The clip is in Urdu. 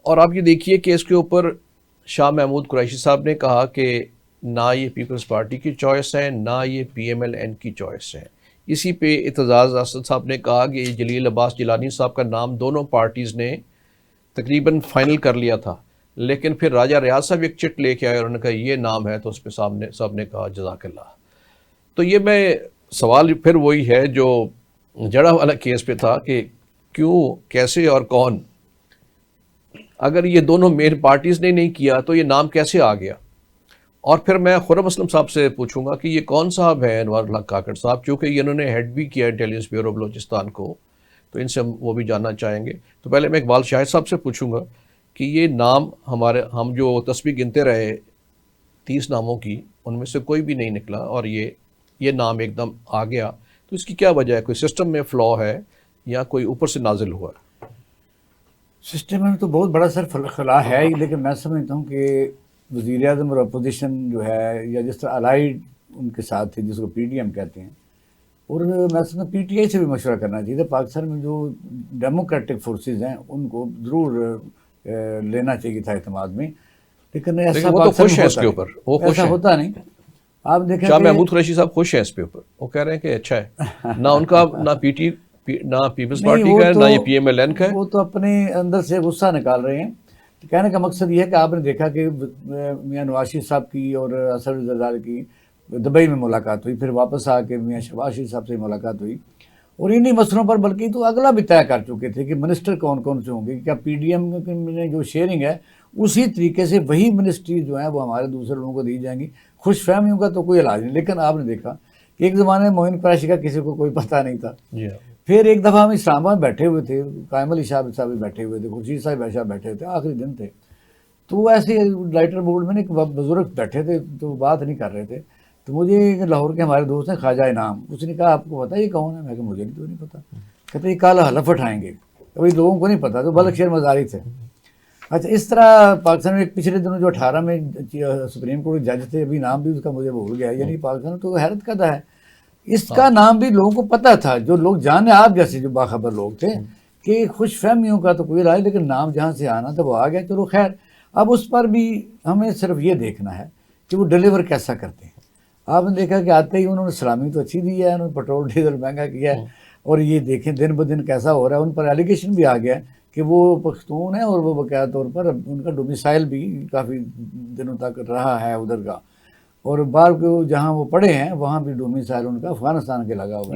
اور آپ یہ دیکھیے کہ اس کے اوپر شاہ محمود قریشی صاحب نے کہا کہ نہ یہ پیپلز پارٹی کی چوائس ہے، نہ یہ پی ایم ایل این کی چوائس ہے۔ اسی پہ اعتزاز اسد صاحب نے کہا کہ جلیل عباس جیلانی صاحب کا نام دونوں پارٹیز نے تقریباً فائنل کر لیا تھا، لیکن پھر راجہ ریاض صاحب ایک چٹ لے کے آئے اور انہوں نے کہا یہ نام ہے، تو اس پہ سب نے کہا جزاک اللہ۔ تو یہ میں سوال پھر وہی ہے جو جڑا والا کیس پہ تھا کہ کیوں، کیسے اور کون۔ اگر یہ دونوں مین پارٹیز نے نہیں کیا تو یہ نام کیسے آ گیا؟ اور پھر میں خرم اسلم صاحب سے پوچھوں گا کہ یہ کون صاحب ہیں انوار الحق کاکڑ صاحب، چونکہ یہ انہوں نے ہیڈ بھی کیا انٹیلیجنس بیورو بلوچستان کو، تو ان سے وہ بھی جاننا چاہیں گے۔ تو پہلے میں اقبال شاہد صاحب سے پوچھوں گا کہ یہ نام ہم جو تسبیح گنتے رہے 30 ناموں کی، ان میں سے کوئی بھی نہیں نکلا اور یہ نام ایک دم آ گیا، تو اس کی کیا وجہ ہے؟ کوئی سسٹم میں فلا ہے یا کوئی اوپر سے نازل ہوا ہے؟ سسٹم میں تو بہت بڑا سر خلا ہے ہی، لیکن میں سمجھتا ہوں کہ وزیر اعظم اور اپوزیشن جو ہے، یا جس طرح الائیڈ ان کے ساتھ تھے جس کو پی ٹی ایم کہتے ہیں، اور میں سمجھتا ہوں پی ٹی آئی سے بھی مشورہ کرنا چاہیے تھا۔ پاکستان میں جو ڈیموکریٹک فورسز ہیں ان کو ضرور لینا چاہیے تھا اعتماد میں، لیکن ایسا وہ تو پاکستان خوش میں ہیں اس ہوتا کے نہیں، اوپر، وہ خوش ایسا ہیں۔ ہوتا نہیں۔ آپ دیکھیں شاہ کہ محمود قریشی صاحب خوش ہیں اس پہ اوپر، وہ کہہ رہے ہیں کہ اچھا ہے، نہ ان کا نہ پیپلز نہیں، پارٹی کا ہے، نہ یہ پی ایم ایل این کا ہے۔ وہ تو اپنے اندر سے غصہ نکال رہے ہیں۔ کہنے کا مقصد یہ ہے کہ آپ نے دیکھا کہ میاں نواز شریف صاحب کی اور اسد زرداری کی دبئی میں ملاقات ہوئی، پھر واپس آ کے میاں شہباز شریف صاحب سے ملاقات ہوئی، اور انہی مسئلوں پر بلکہ تو اگلا بھی طے کر چکے تھے کہ منسٹر کون کون سے ہوں گے۔ کیا پی ڈی ایم میں جو شیئرنگ ہے اسی طریقے سے وہی منسٹری جو ہیں وہ ہمارے دوسرے لوگوں کو دی جائیں گی۔ خوش فہمیوں کا تو کوئی علاج نہیں، لیکن آپ نے دیکھا کہ ایک زمانے میں معین قریشی کا کسی کو کوئی پتہ نہیں تھا، جی ہاں، پھر ایک دفعہ ہم اسلام آباد بیٹھے ہوئے تھے، قائم علی شاہ صاحب بھی بیٹھے ہوئے تھے، خورشید صاحب بیٹھے ہوئے تھے، آخری دن تھے، تو ایسے لائٹر بورڈ میں ایک بزرگ بیٹھے تھے تو بات نہیں کر رہے تھے، تو مجھے لاہور کے ہمارے دوست ہیں خواجہ انعام، اس نے کہا آپ کو پتہ یہ کون ہے؟ میں کہا مجھے تو نہیں پتا۔ کہتے یہ کالا حلف اٹھائیں گے، ابھی لوگوں کو نہیں پتا، تو بلک شیر مزاری تھے۔ اچھا، اس طرح پاکستان میں ایک پچھلے دنوں جو 18 میں سپریم کورٹ جج تھے، ابھی نام بھی اس کا مجھے بھول گیا، یعنی پاکستان تو حیرت کا ہے، اس کا نام بھی لوگوں کو پتہ تھا، جو لوگ جانے آپ جیسے جو باخبر لوگ تھے، کہ خوش فہمیوں کا تو کوئی علاج، لیکن نام جہاں سے آنا تھا وہ آ گیا، چلو خیر۔ اب اس پر بھی ہمیں صرف یہ دیکھنا ہے کہ وہ ڈیلیور کیسا کرتے ہیں۔ آپ نے دیکھا کہ آتے ہی انہوں نے سلامی تو اچھی دی ہے، انہوں نے پیٹرول ڈیزل مہنگا کیا ہے، اور یہ دیکھیں دن بدن کیسا ہو رہا ہے۔ ان پر ایلیگیشن بھی آ گیا کہ وہ پختون ہیں، اور وہ باقاعدہ طور پر ان کا ڈومیسائل بھی کافی دنوں تک رہا ہے ادھر کا، اور باہر کو جہاں وہ پڑھے ہیں وہاں بھی ڈومیسائل ان کا افغانستان کے لگا ہوا ہے۔